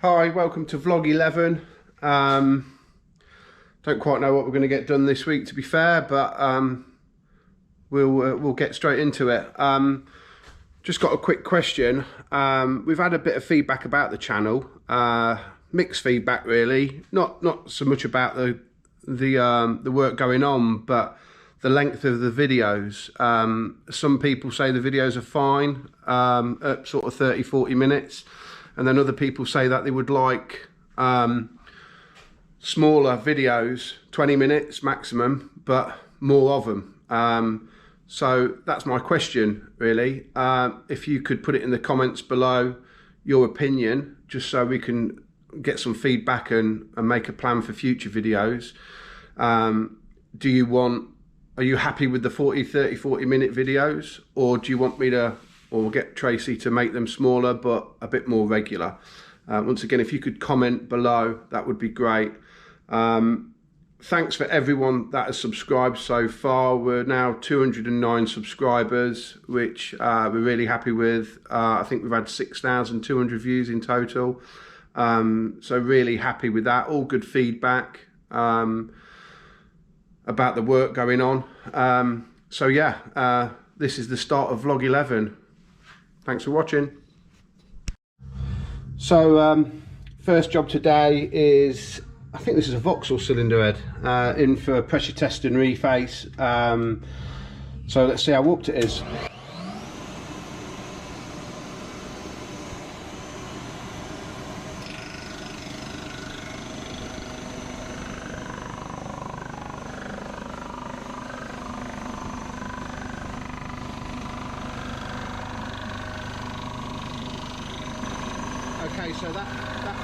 Hi, welcome to vlog 11. Don't quite know what we're going to get done this week, to be fair, but we'll get straight into it. Just got a quick question. We've had a bit of feedback about the channel, mixed feedback really. Not so much about the work going on, but the length of the videos. Some people say the videos are fine at sort of 30-40 minutes. And then other people say that they would like smaller videos, 20 minutes maximum, but more of them. So that's my question, really. If you could put it in the comments below, your opinion, just so we can get some feedback and make a plan for future videos. Are you happy with the 30-40 minute videos, or do you want me to, or get Tracy to make them smaller but a bit more regular? Once again, if you could comment below, that would be great. Thanks for everyone that has subscribed so far. We're now 209 subscribers, which we're really happy with. I think we've had 6,200 views in total. So really happy with that. All good feedback about the work going on. So yeah, this is the start of vlog 11. Thanks for watching. So first job today is, I think this is a Vauxhall cylinder head, in for pressure test and reface. So let's see how warped it is. Okay, so that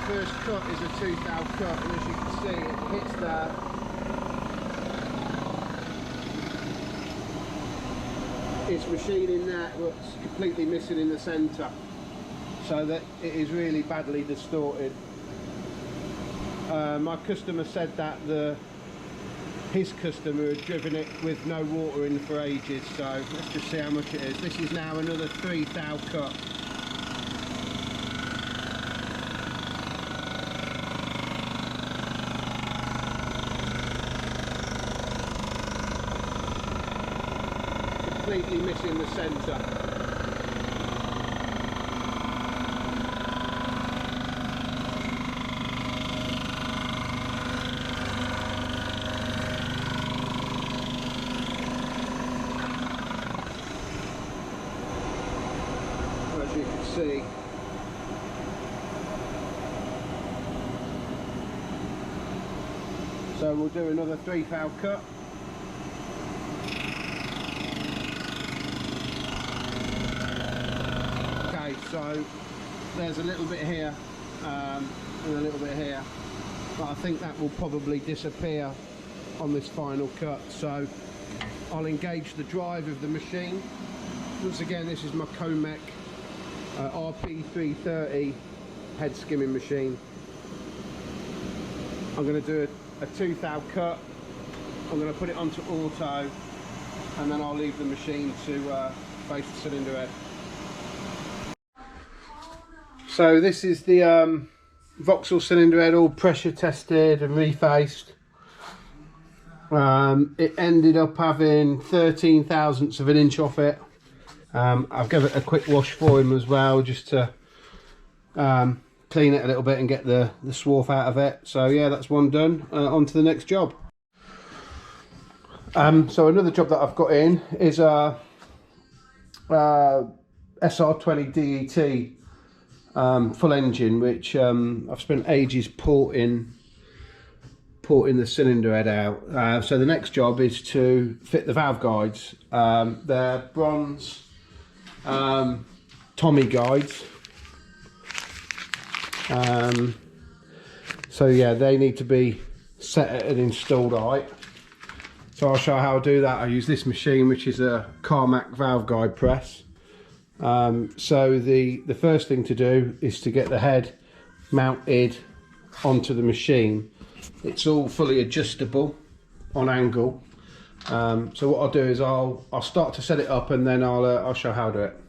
first cut is a 2 thou cut, and as you can see, it hits there. It's machining that, what's completely missing in the centre, so that it is really badly distorted. My customer said that his customer had driven it with no water in for ages, so let's just see how much it is. This is now another 3 thou cut. Completely missing the centre. As you can see, so we'll do another 3 thou cut. So there's a little bit here and a little bit here, but I think that will probably disappear on this final cut. So I'll engage the drive of the machine. Once again, this is my Comec RP330 head skimming machine. I'm going to do a 2 thou cut. I'm going to put it onto auto, and then I'll leave the machine to face the cylinder head. So this is the Vauxhall cylinder head, all pressure tested and refaced. It ended up having 13 thousandths of an inch off it. I've given it a quick wash for him as well, just to clean it a little bit and get the swarf out of it. So yeah, that's one done. On to the next job. So another job that I've got in is a SR20 DET full engine, which I've spent ages porting the cylinder head out. So the next job is to fit the valve guides. They're bronze Tommy guides. So yeah, they need to be set at an installed height. So I'll show you how I do that. I use this machine, which is a Carmack valve guide press. So the first thing to do is to get the head mounted onto the machine. It's all fully adjustable on angle. So what I'll do is I'll start to set it up, and then I'll show how to do it.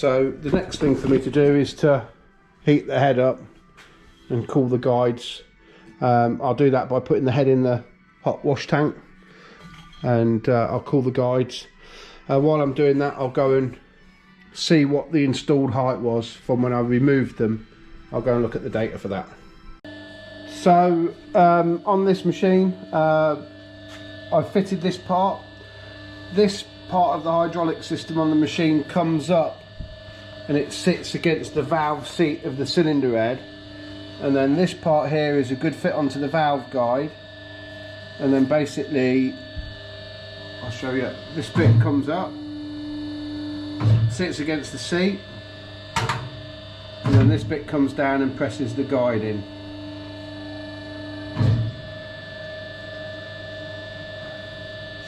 So the next thing for me to do is to heat the head up and cool the guides. I'll do that by putting the head in the hot wash tank, and I'll cool the guides. While I'm doing that, I'll go and see what the installed height was from when I removed them. I'll go and look at the data for that. So on this machine, I've fitted this part. This part of the hydraulic system on the machine comes up and it sits against the valve seat of the cylinder head, and then this part here is a good fit onto the valve guide, and then basically I'll show you, this bit comes up, sits against the seat, and then this bit comes down and presses the guide in.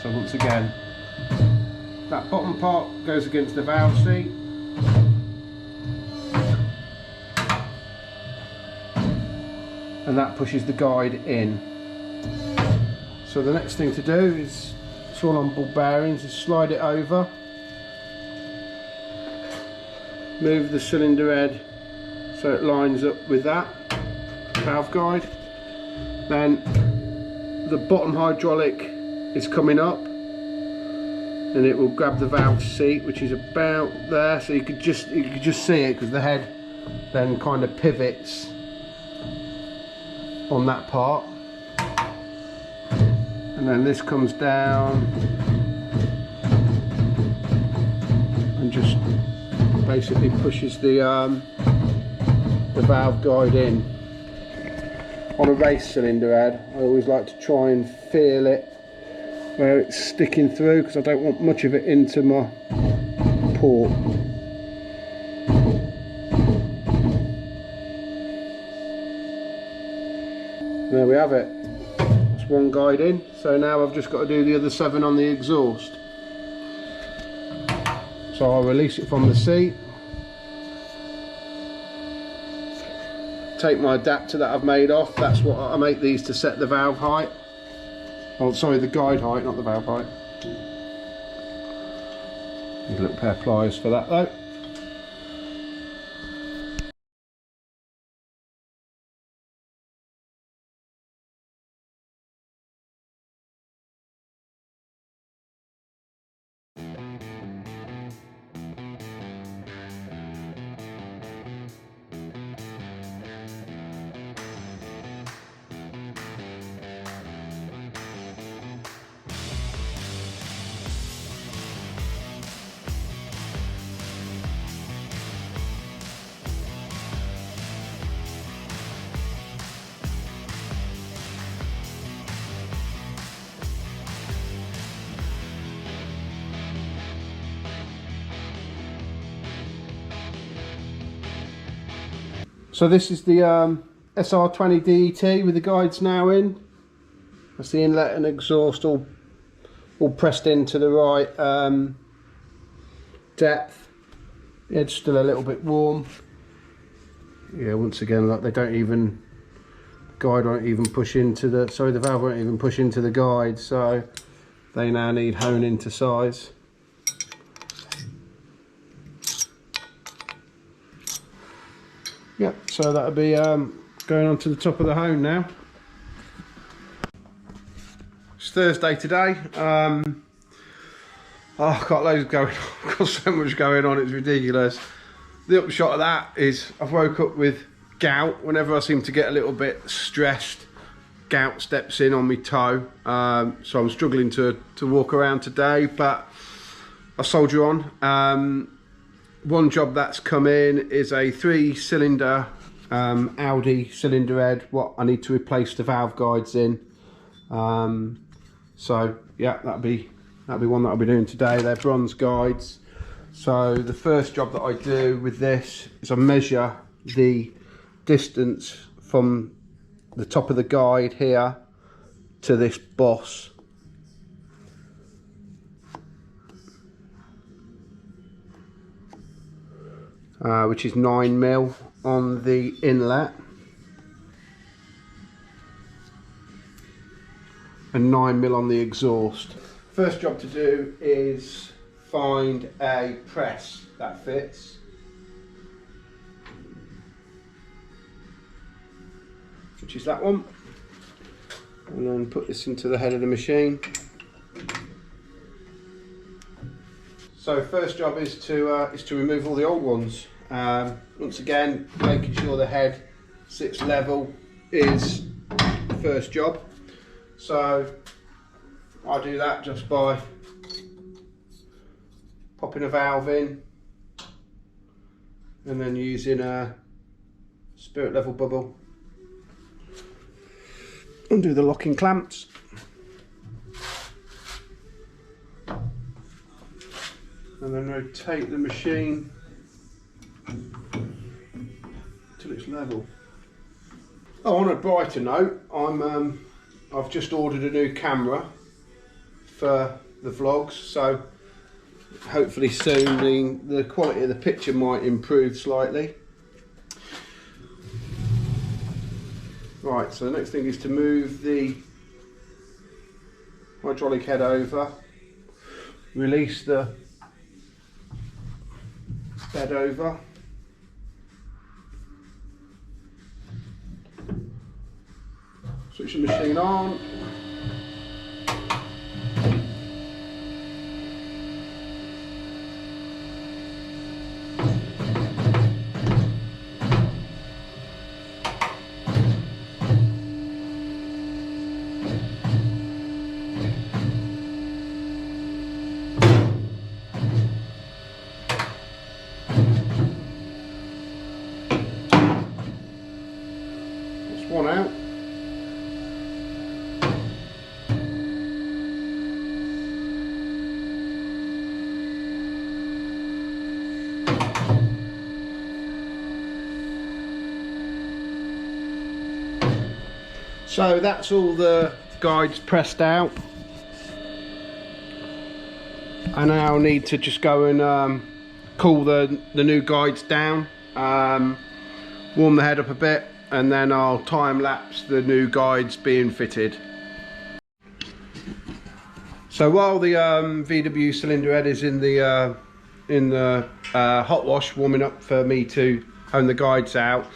So once again, that bottom part goes against the valve seat, and that pushes the guide in. So the next thing to do is, it's all on ball bearings, is slide it over, move the cylinder head so it lines up with that valve guide. Then the bottom hydraulic is coming up and it will grab the valve seat, which is about there, so you could just see it because the head then kind of pivots on that part, and then this comes down and just basically pushes the valve guide in. On a race cylinder head, I always like to try and feel it where it's sticking through, because I don't want much of it into my port. There we have it. That's one guide in. So now I've just got to do the other 7 on the exhaust. So I'll release it from the seat, take my adapter that I've made off. That's what I make these to set the valve height. Oh, sorry, the guide height, not the valve height. Need a little pair of pliers for that though. So this is the SR20 DET with the guides now in. That's the inlet and exhaust all pressed into the right depth. The edge's still a little bit warm. Yeah, once again, like, they don't even, the guide won't even push into the, sorry, the valve won't even push into the guide, so they now need honing to size. Yep, so that'll be going on to the top of the hone now. It's Thursday today. Oh, I've got loads going on. I've got so much going on, it's ridiculous. The upshot of that is I've woke up with gout. Whenever I seem to get a little bit stressed, gout steps in on my toe. So I'm struggling to walk around today, but I soldier on. One job that's come in is a 3-cylinder Audi cylinder head, what I need to replace the valve guides in. So yeah, that'll be one that I'll be doing today. They're bronze guides. So the first job that I do with this is I measure the distance from the top of the guide here to this boss. Which is 9mm on the inlet and 9mm on the exhaust. First job to do is find a press that fits. which is that one, and then put this into the head of the machine. So first job is to remove all the old ones. Once again, making sure the head sits level is the first job. So I do that just by popping a valve in and then using a spirit level bubble. Undo the locking clamps. And then rotate the machine till it's level. Oh, on a brighter note, I've just ordered a new camera for the vlogs, so hopefully soon the quality of the picture might improve slightly. Right, so the next thing is to move the hydraulic head over, release the bed over, switch the machine on, one out. So that's all the guides pressed out. I now need to just go and cool the new guides down, warm the head up a bit, and then I'll time lapse the new guides being fitted. So while the VW cylinder head is in the hot wash warming up for me to hone the guides out,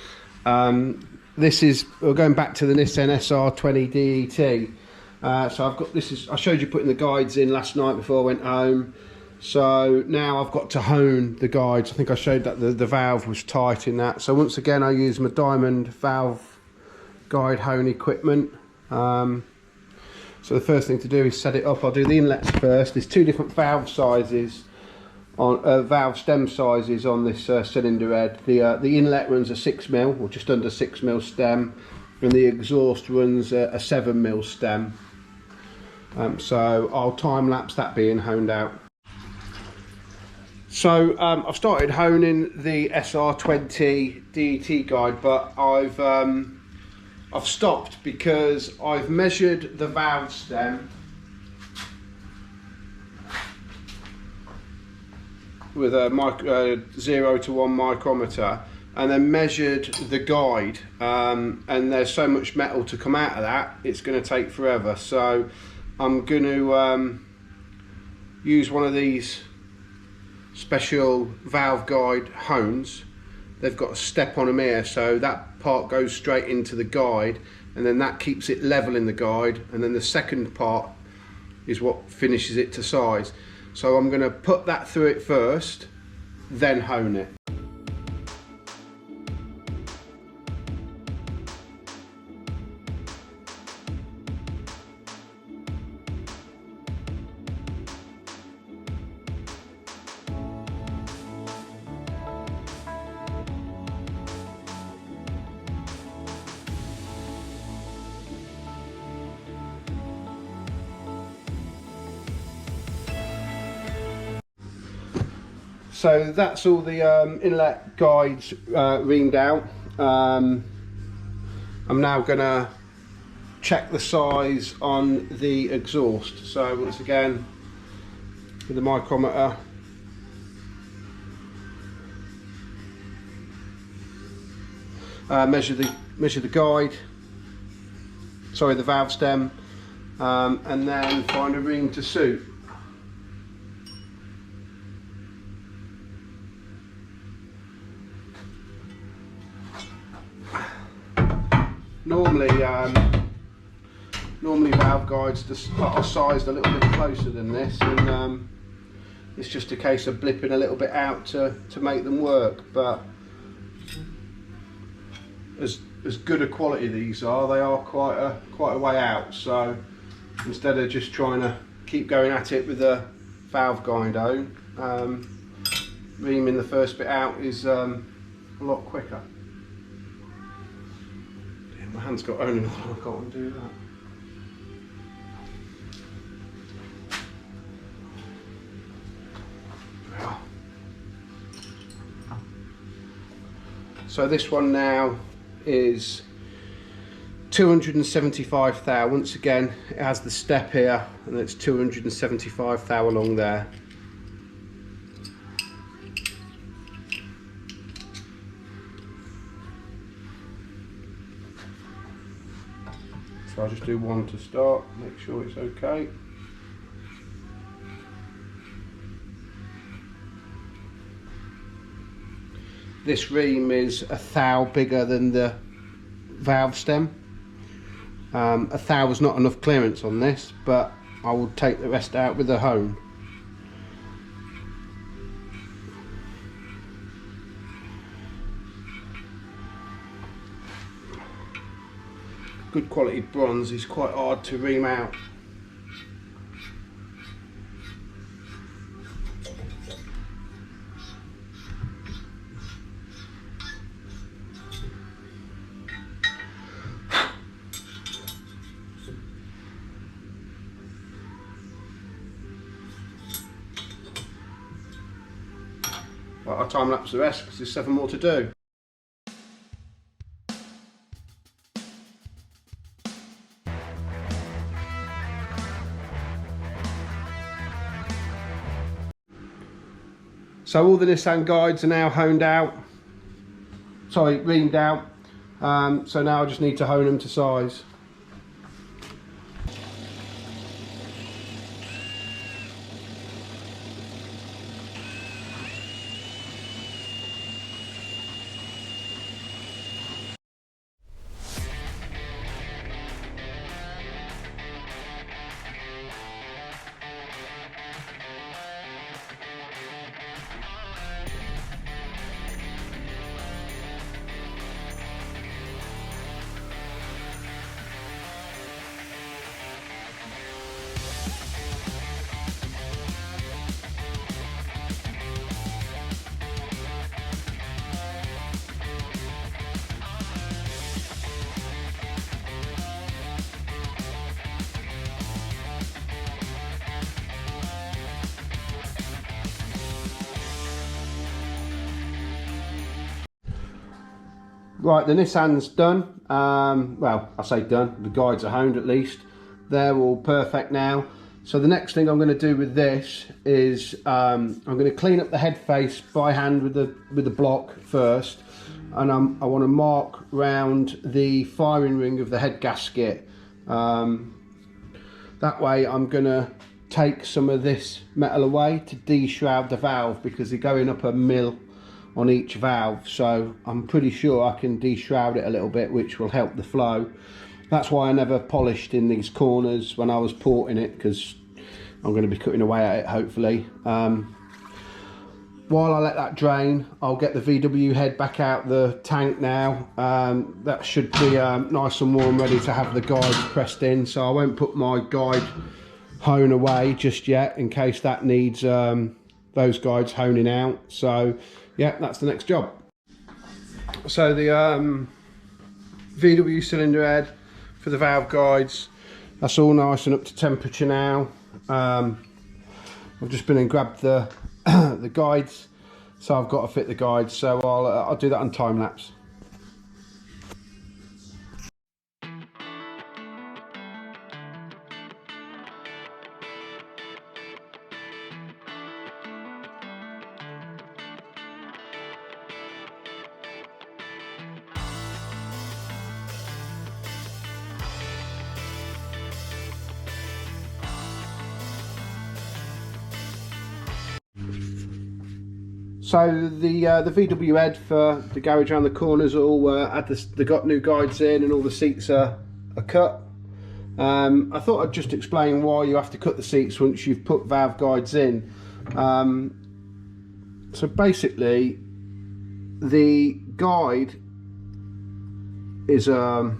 we're going back to the Nissan SR20 DET. So I've got I showed you putting the guides in last night before I went home. So now I've got to hone the guides. I think I showed that the valve was tight in that. So once again I use my diamond valve guide hone equipment. So the first thing to do is set it up. I'll do the inlets first. There's two different valve sizes, valve stem sizes on this cylinder head. The inlet runs a 6mm or just under 6mm stem, and the exhaust runs a 7mm stem. So I'll time lapse that being honed out. So I've started honing the SR20 DET guide, but I've stopped because I've measured the valve stem with a 0 to 1 micrometer, and then measured the guide, and there's so much metal to come out of that, it's going to take forever. So I'm going to use one of these special valve guide hones. They've got a step on them here, so that part goes straight into the guide, and then that keeps it level in the guide, and then the second part is what finishes it to size. So I'm going to put that through it first, then hone it. So that's all the inlet guides reamed out. I'm now going to check the size on the exhaust. So once again, with the micrometer, measure the guide, sorry, the valve stem, and then find a ring to suit. Normally valve guides just are sized a little bit closer than this, and it's just a case of blipping a little bit out to make them work. But as good a quality these are, they are quite a way out. So instead of just trying to keep going at it with a valve guide hone, reaming the first bit out is a lot quicker. Yeah, my hand's got only I can't do that. So this one now is 275 thou. Once again, it has the step here, and it's 275 thou along there. So I'll just do one to start, make sure it's okay. This ream is a thou bigger than the valve stem. A thou is not enough clearance on this, but I will take the rest out with a hone. Good quality bronze is quite hard to ream out. Right, I'll time lapse the rest because there's 7 more to do. So all the Nissan guides are now honed out, sorry, reamed out, so now I just need to hone them to size. Right, the Nissan's done. Well, I say done, the guides are honed at least. They're all perfect now. So the next thing I'm going to do with this is I'm going to clean up the head face by hand with the block first, and I want to mark round the firing ring of the head gasket. That way I'm going to take some of this metal away to de-shroud the valve, because they're going up a mil on each valve, so I'm pretty sure I can de-shroud it a little bit, which will help the flow. That's why I never polished in these corners when I was porting it, because I'm going to be cutting away at it hopefully. While I let that drain, I'll get the VW head back out the tank now. That should be nice and warm, ready to have the guides pressed in, so I won't put my guide hone away just yet in case that needs those guides honing out. So yeah, that's the next job. So the VW cylinder head for the valve guides, that's all nice and up to temperature now. I've just been and grabbed the the guides, so I've got to fit the guides, so I'll do that on time lapse. So the VW head for the garage around the corners all they got new guides in, and all the seats are cut. I thought I'd just explain why you have to cut the seats once you've put valve guides in. So basically, the guide is a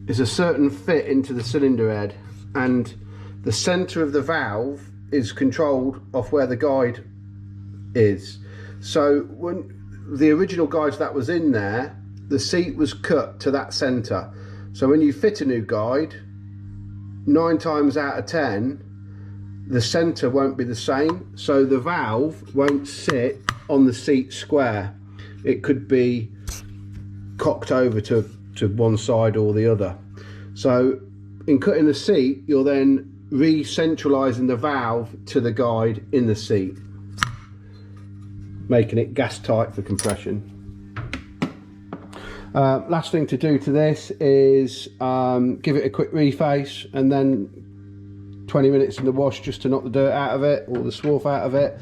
certain fit into the cylinder head, and the centre of the valve is controlled off where the guide is. So when the original guides that was in there, the seat was cut to that centre. So when you fit a new guide, 9 times out of 10 the centre won't be the same, so the valve won't sit on the seat square. It could be cocked over to one side or the other. So in cutting the seat, you're then re-centralising the valve to the guide in the seat, making it gas tight for compression. Last thing to do to this is give it a quick reface, and then 20 minutes in the wash just to knock the dirt out of it, or the swarf out of it.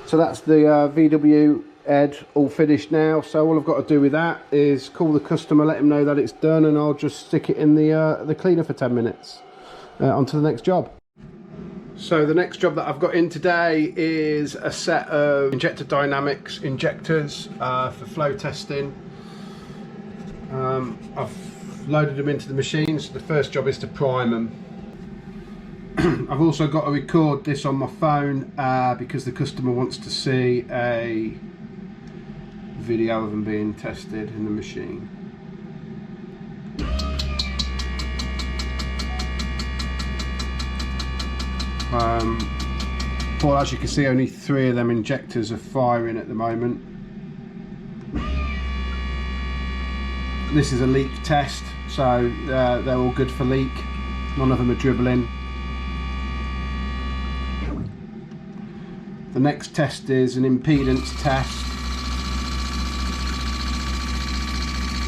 So that's the VW head all finished now. So all I've got to do with that is call the customer, let him know that it's done, and I'll just stick it in the cleaner for 10 minutes. Onto the next job. So the next job that I've got in today is a set of Injector Dynamics injectors for flow testing. I've loaded them into the machine, so the first job is to prime them. I've also got to record this on my phone because the customer wants to see a video of them being tested in the machine. Well, as you can see, only 3 of them injectors are firing at the moment. This is a leak test, so they're all good for leak. None of them are dribbling. The next test is an impedance test.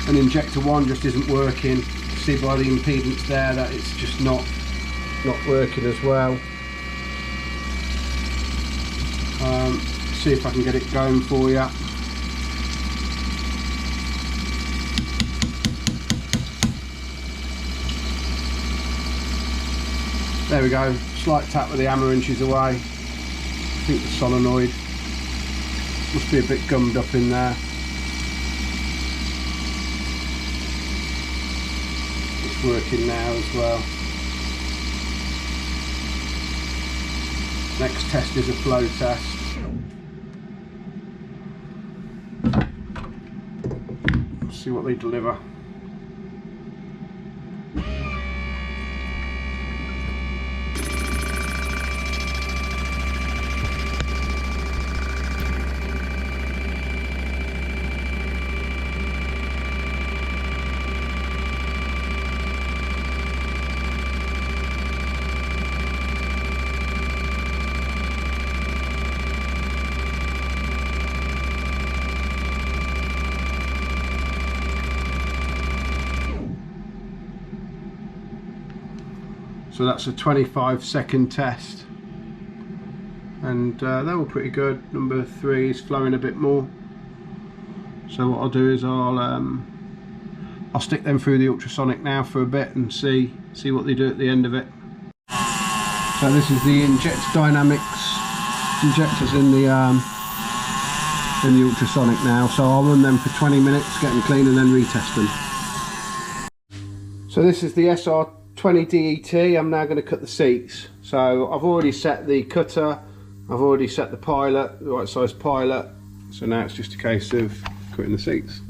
And injector 1 just isn't working. You see by the impedance there that it's just not working as well. See if I can get it going for you. There we go, slight tap with the hammer and she's away. I think the solenoid must be a bit gummed up in there. It's working now as well. Next test is a flow test. Let's see what they deliver. So that's a 25-second test, and they were pretty good. Number 3 is flowing a bit more. So what I'll do is I'll stick them through the ultrasonic now for a bit and see what they do at the end of it. So this is the Injector Dynamics injectors in the ultrasonic now. So I'll run them for 20 minutes, get them clean, and then retest them. So this is the SR20 DET. I'm now going to cut the seats. So I've already set the cutter, I've already set the pilot, the right size pilot. So now it's just a case of cutting the seats.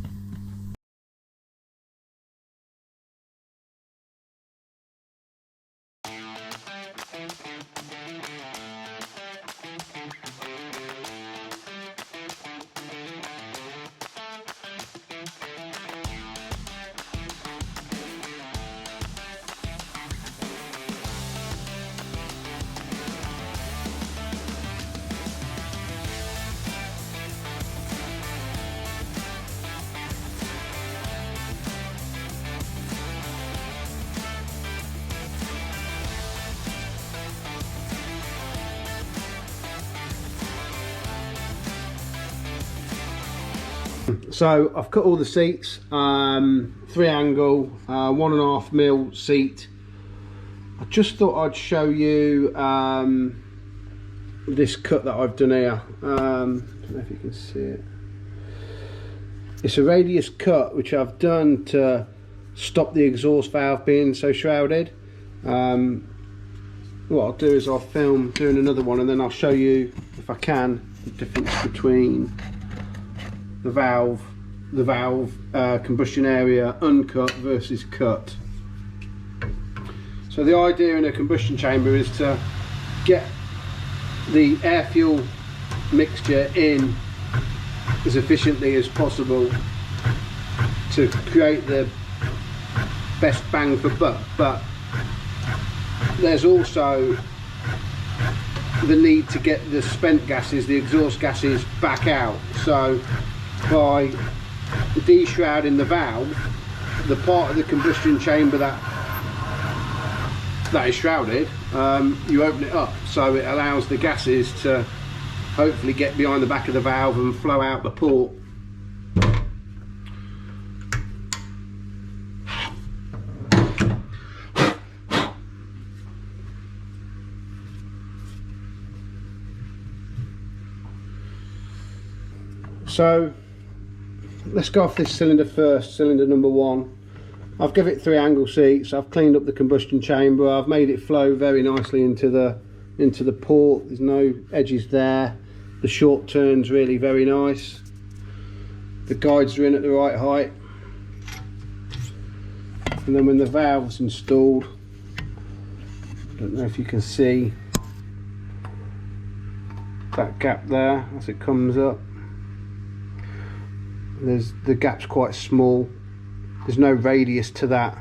So I've cut all the seats, 3 angle, 1.5 mil seat. I just thought I'd show you this cut that I've done here. I don't know if you can see it. It's a radius cut which I've done to stop the exhaust valve being so shrouded. What I'll do is I'll film doing another one, and then I'll show you, if I can, the difference between the valve combustion area uncut versus cut. So the idea in a combustion chamber is to get the air fuel mixture in as efficiently as possible to create the best bang for buck, but there's also the need to get the spent gases, the exhaust gases, back out. So by de-shrouding the valve, the part of the combustion chamber that is shrouded, you open it up, so it allows the gases to hopefully get behind the back of the valve and flow out the port. So let's go off this cylinder first, cylinder number 1. I've given it 3 angle seats, I've cleaned up the combustion chamber, I've made it flow very nicely into the port. There's no edges there. The short turn's really very nice. The guides are in at the right height. And then when the valve's installed, I don't know if you can see that gap there as it comes up. The gap's quite small. There's no radius to that,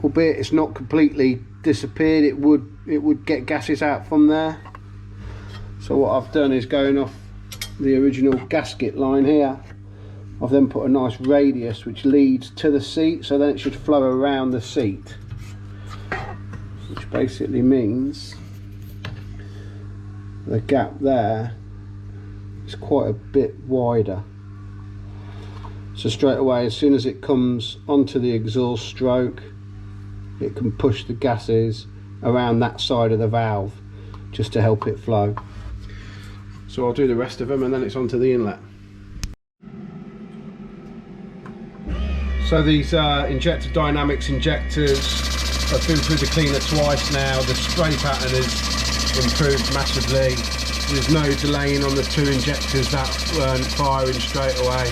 albeit it's not completely disappeared. It would get gases out from there. So what I've done is, going off the original gasket line here, I've then put a nice radius which leads to the seat, so then it should flow around the seat, which basically means the gap there is quite a bit wider. So straight away, as soon as it comes onto the exhaust stroke, it can push the gases around that side of the valve just to help it flow. So I'll do the rest of them and then it's onto the inlet. So these Injector Dynamics injectors, I've been through the cleaner twice now. The spray pattern is improved massively. There's no delaying on the 2 injectors that weren't firing straight away.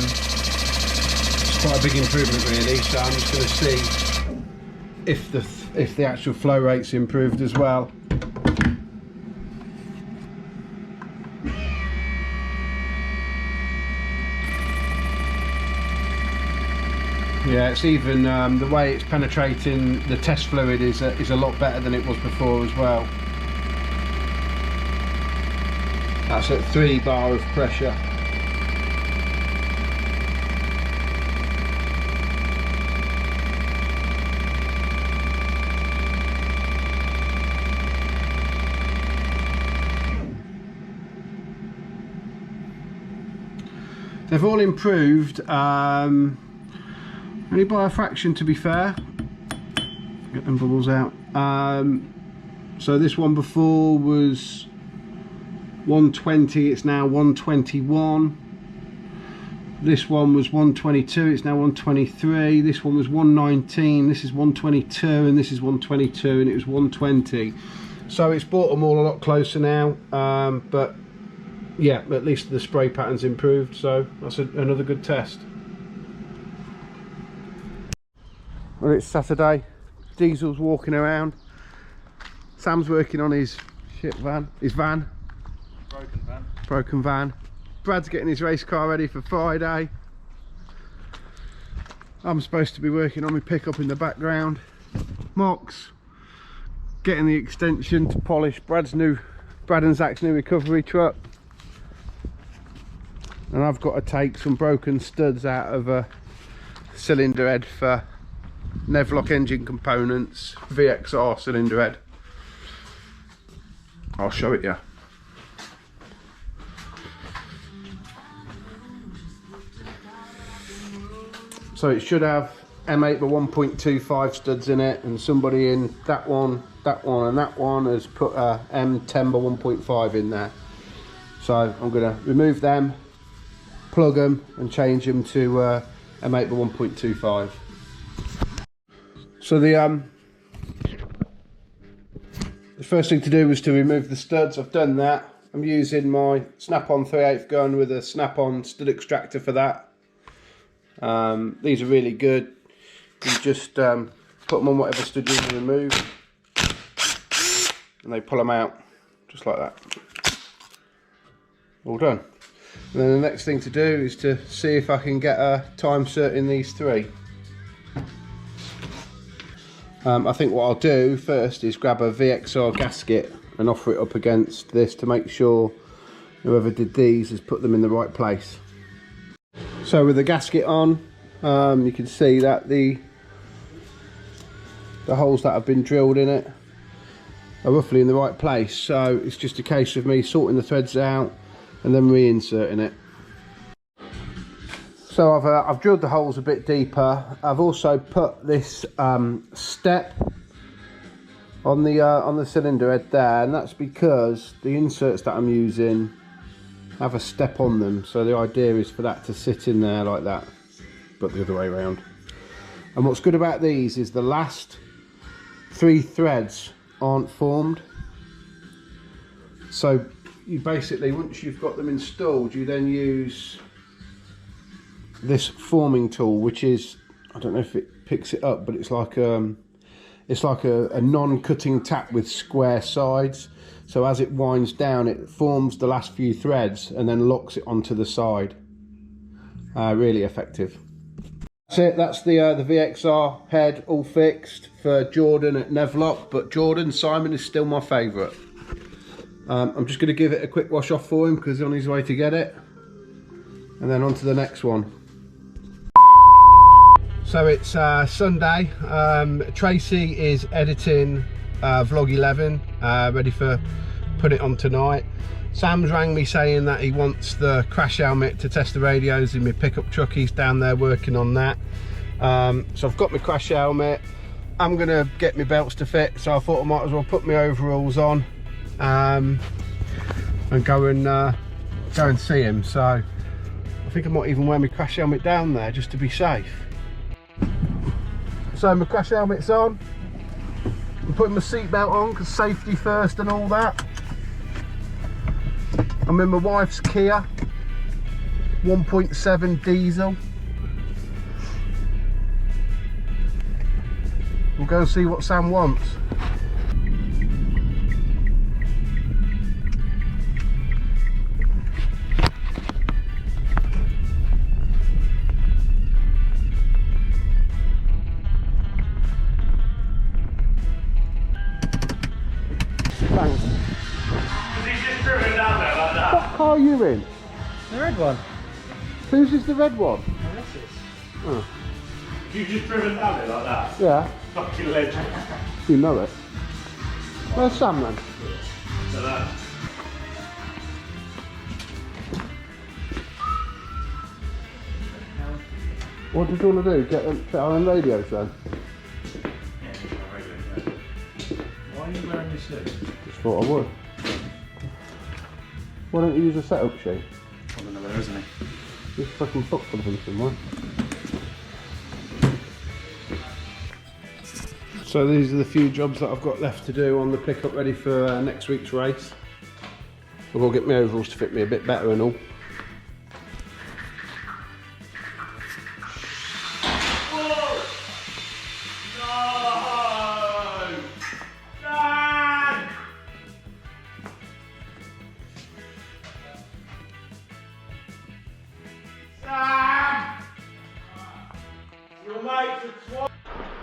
It's quite a big improvement really, so I'm just going to see if the actual flow rate's improved as well. Yeah, it's even the way it's penetrating the test fluid is a lot better than it was before as well. That's at 3 bar of pressure. They've all improved, only by a fraction, to be fair. Get them bubbles out. So this one before was 120, it's now 121. This one was 122, it's now 123. This one was 119, this is 122, and this is 122, and it was 120. So it's brought them all a lot closer now, but yeah, at least the spray pattern's improved, so that's another good test. Well, it's Saturday, Diesel's walking around, Sam's working on his van. Broken van. Brad's getting his race car ready for Friday. I'm supposed to be working on my pickup in the background. Mark's getting the extension to polish Brad and Zach's new recovery truck. And I've got to take some broken studs out of a cylinder head for Nevlock engine components, VXR cylinder head. I'll show it you. So it should have M8 with 1.25 studs in it, and somebody in that one and that one has put a M10 by 1.5 in there. So I'm going to remove them, plug them and change them to M8 by 1.25. So the first thing to do was to remove the studs. I've done that. I'm using my snap-on 3/8 gun with a snap-on stud extractor for that. These are really good. You just put them on whatever stud you want to remove and they pull them out just like that. All done. And then the next thing to do is to see if I can get a time cert in these three. I think what I'll do first is grab a VXR gasket and offer it up against this to make sure whoever did these has put them in the right place. So with the gasket on, you can see that the holes that have been drilled in it are roughly in the right place. So it's just a case of me sorting the threads out and then reinserting it. So I've drilled the holes a bit deeper. I've also put this step on the cylinder head there, and that's because the inserts that I'm using have a step on them. So the idea is for that to sit in there like that, but the other way around. And what's good about these is the last 3 threads aren't formed. So you basically, once you've got them installed, you then use this forming tool, which is, I don't know if it picks it up, but it's like a non-cutting tap with square sides. So as it winds down, it forms the last few threads and then locks it onto the side. Really effective. That's it. That's the VXR head all fixed for Jordan at Nevlock, but Jordan Simon is still my favourite. I'm just going to give it a quick wash off for him because he's on his way to get it, and then on to the next one. So it's Sunday. Tracy is editing vlog 11, ready for put it on tonight. Sam's rang me saying that he wants the crash helmet to test the radios in my pickup truck. He's down there working on that. So I've got my crash helmet. I'm gonna get my belts to fit, so I thought I might as well put my overalls on and go and see him. So I think I might even wear my crash helmet down there just to be safe. So my crash helmet's on. I'm putting my seatbelt on because safety first and all that. I'm in my wife's Kia 1.7 diesel. We'll go and see what Sam wants. Thanks. He's just driven down there like that. What car are you in? The red one. Whose is the red one? Oh, this is. Oh. You just driven down it like that? Yeah, Fucking legend. you know it. Where's Sam then? So that. What did you want to do? Get them fit our own radios then? Why are you wearing this suit? Just thought I would. Why don't you use a setup sheet? I don't know where, isn't he? Just fucking book for them somewhere. So these are the few jobs that I've got left to do on the pickup ready for next week's race. I will get my overalls to fit me a bit better and all.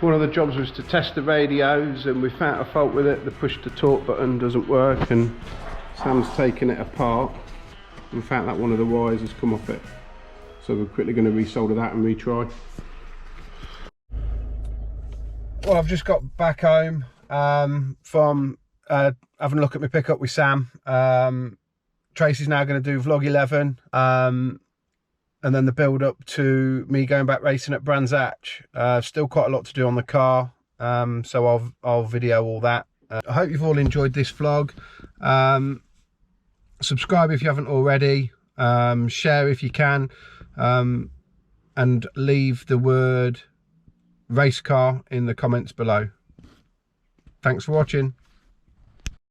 One of the jobs was to test the radios, and we found a fault with it. The push to talk button doesn't work, and Sam's taken it apart and found that one of the wires has come off it. So we're quickly going to resolder that and retry. Well, I've just got back home from having a look at my pickup with Sam. Tracy's now going to do vlog 11. and then the build up to me going back racing at Brands Hatch. Still quite a lot to do on the car, so I'll video all that. I hope you've all enjoyed this vlog. Subscribe if you haven't already, share if you can, and leave the word race car in the comments below. Thanks for watching.